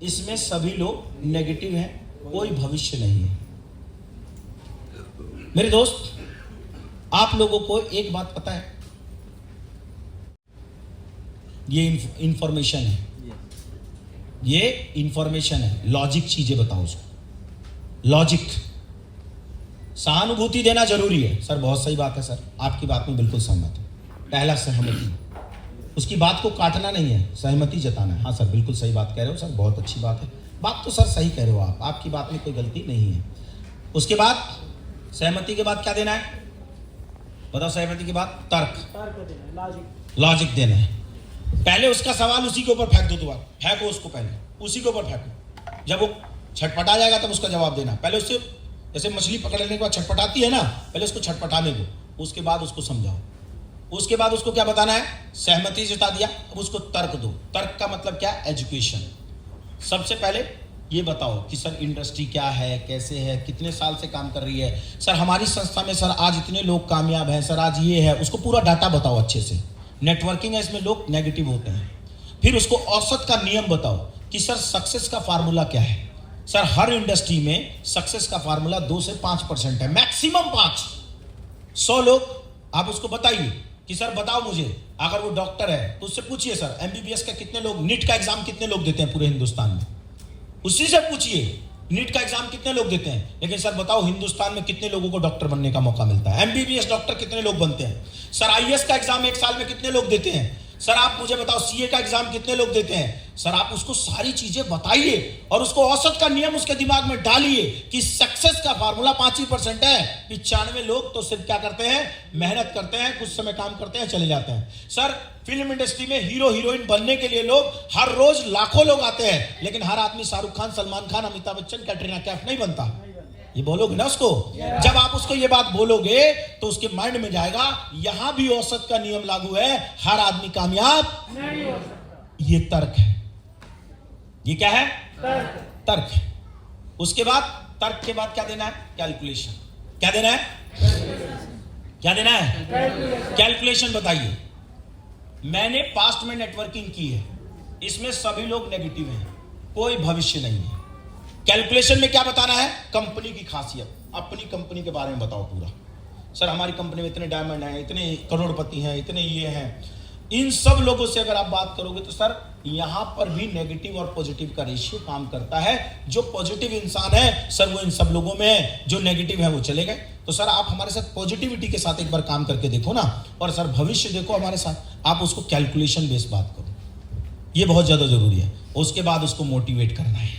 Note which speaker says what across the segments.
Speaker 1: इसमें सभी लोग नेगेटिव हैं, कोई भविष्य नहीं है। मेरे दोस्त, आप लोगों को एक बात पता है, ये इंफॉर्मेशन है, ये इंफॉर्मेशन है। लॉजिक चीजें बताओ उसको, लॉजिक। सहानुभूति देना जरूरी है। सर बहुत सही बात है सर, आपकी बात में बिल्कुल सहमत हूं। पहला सहमति, उसकी बात को काटना नहीं है, सहमति जताना है। हाँ सर बिल्कुल सही बात कह रहे हो सर, बहुत अच्छी बात है, बात तो सर सही कह रहे हो आप, आपकी बात में कोई गलती नहीं है। उसके बाद सहमति के बाद क्या देना है बताओ? सहमति के बाद तर्क, लॉजिक देना है। पहले उसका सवाल उसी के ऊपर फेंक दो, दोबारा फेंको उसको, पहले उसी के ऊपर फेंको। जब वो छटपटा जाएगा तब उसका जवाब देना। पहले उससे, जैसे मछली पकड़ने के बाद छटपटाती है ना, पहले उसको छटपटाने दो, उसके बाद उसको समझाओ। उसके बाद उसको क्या बताना है? सहमति जता दिया, अब उसको तर्क दो। तर्क का मतलब क्या? एजुकेशन। सबसे पहले ये बताओ कि सर इंडस्ट्री क्या है, कैसे है, कितने साल से काम कर रही है, सर हमारी संस्था में सर आज इतने लोग कामयाब हैं, सर आज ये है। उसको पूरा डाटा बताओ अच्छे से। नेटवर्किंग है, इसमें लोग नेगेटिव होते हैं। फिर उसको औसत का नियम बताओ कि सर सक्सेस का फार्मूला क्या है। सर हर इंडस्ट्री में सक्सेस का फार्मूला 2 से 5% है, मैक्सिमम 5। 100 लोग आप उसको बताइए कि सर बताओ मुझे, अगर वो डॉक्टर है तो उससे पूछिए सर एमबीबीएस का कितने लोग, नीट का एग्जाम कितने लोग देते हैं पूरे हिंदुस्तान में, उसी से पूछिए नीट का एग्जाम कितने लोग देते हैं। लेकिन सर बताओ हिंदुस्तान में कितने लोगों को डॉक्टर बनने का मौका मिलता है, एमबीबीएस डॉक्टर कितने लोग बनते हैं। सर आईएएस का एग्जाम 1 साल में कितने लोग देते हैं। सर आप मुझे बताओ सीए का एग्जाम कितने लोग देते हैं। सर आप उसको सारी चीजें बताइए और उसको औसत का नियम उसके दिमाग में डालिए कि सक्सेस का फार्मूला 5% है। 95 लोग तो सिर्फ क्या करते हैं, मेहनत करते हैं, कुछ समय काम करते हैं, चले जाते हैं। सर फिल्म इंडस्ट्री में हीरो हीरोइन बनने के लिए लोग हर रोज लाखों लोग आते हैं, लेकिन हर आदमी शाहरुख खान, सलमान खान, अमिताभ बच्चन, कैटरीना कैफ नहीं बनता। ये बोलोगे ना उसको, जब आप उसको ये बात बोलोगे तो उसके माइंड में जाएगा यहां भी औसत का नियम लागू है, हर आदमी कामयाब नहीं हो सकता। ये तर्क है। ये क्या है? तर्क है। उसके बाद तर्क के बाद क्या देना है? कैलकुलेशन। क्या देना है? क्या देना है? कैलकुलेशन। बताइए, मैंने पास्ट में नेटवर्किंग की है, इसमें सभी लोग नेगेटिव हैं, कोई भविष्य नहीं है। कैलकुलेशन में क्या बताना है? कंपनी की खासियत, अपनी कंपनी के बारे में बताओ पूरा। सर हमारी कंपनी में इतने डायमंड हैं, इतने करोड़पति हैं, इतने ये हैं। इन सब लोगों से अगर आप बात करोगे तो सर यहां पर भी नेगेटिव और पॉजिटिव का रेशियो काम करता है। जो पॉजिटिव इंसान है सर वो इन सब लोगों में है, जो नेगेटिव है वो चले गए। तो सर आप हमारे साथ पॉजिटिविटी के साथ एक बार काम करके देखो ना, और सर भविष्य देखो हमारे साथ। आप उसको कैलकुलेशन बेस्ड बात करो, ये बहुत ज्यादा जरूरी है। उसके बाद उसको मोटिवेट करना है,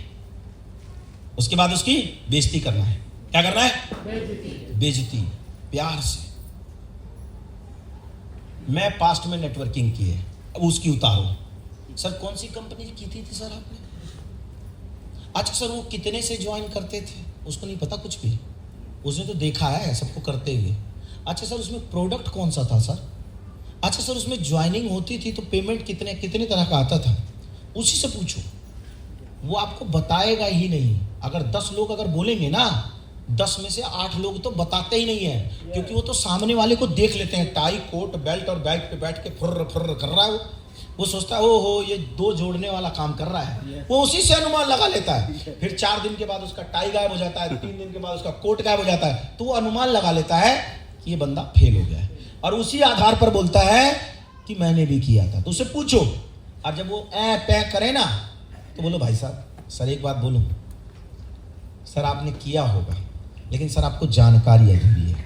Speaker 1: उसके बाद उसकी बेइज्जती करना है। क्या करना है? बेइज्जती, प्यार से। मैं पास्ट में नेटवर्किंग की है, अब उसकी उतारो। सर कौन सी कंपनी की थी सर आपने? अच्छा सर वो कितने से ज्वाइन करते थे? उसको नहीं पता कुछ भी, उसने तो देखा है सबको करते हुए। अच्छा सर उसमें प्रोडक्ट कौन सा था सर? अच्छा सर उसमें ज्वाइनिंग होती थी तो पेमेंट कितने कितने तरह का आता था? उसी से पूछो, वो आपको बताएगा ही नहीं। अगर 10 लोग अगर बोलेंगे ना, 10 में से 8 लोग तो बताते ही नहीं है, क्योंकि वो तो सामने वाले को देख लेते हैं, टाई कोट बेल्ट और बैग पे बैठ के फुर्र फुर्र कर रहा है। वो सोचता है ओ हो ये 2 जोड़ने वाला काम कर रहा है, वो उसी से अनुमान लगा लेता है। फिर 4 दिन के बाद उसका टाई गायब हो जाता है, 3 दिन के बाद उसका कोट गायब हो जाता है, तो वो अनुमान लगा लेता है कि ये बंदा फेल हो गया है, और उसी आधार पर बोलता है कि मैंने भी किया था। तो उससे पूछो, और जब वो पैक करे ना तो बोलो भाई साहब सर एक बात बोलूं, सर आपने किया होगा लेकिन सर आपको जानकारी अधूरी है।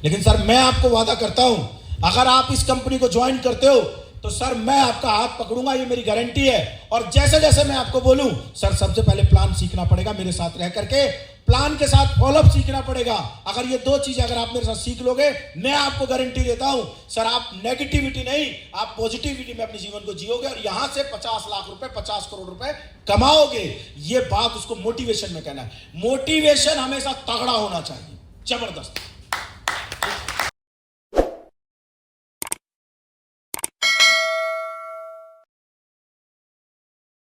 Speaker 1: लेकिन सर मैं आपको वादा करता हूं, अगर आप इस कंपनी को ज्वाइन करते हो तो सर मैं आपका हाथ पकड़ूंगा, ये मेरी गारंटी है। और जैसे जैसे मैं आपको बोलूं सर, सबसे पहले प्लान सीखना पड़ेगा मेरे साथ रह करके, प्लान के साथ फॉलोअप सीखना पड़ेगा। अगर ये 2 चीजें अगर आप मेरे साथ सीख लोगे, मैं आपको गारंटी देता हूं सर आप नेगेटिविटी नहीं, आप पॉजिटिविटी में अपने जीवन को जियोगे और यहां से 50 लाख रुपए, 50 करोड़ रुपए कमाओगे। ये बात उसको मोटिवेशन में कहना है। मोटिवेशन हमेशा तगड़ा होना चाहिए, जबरदस्त।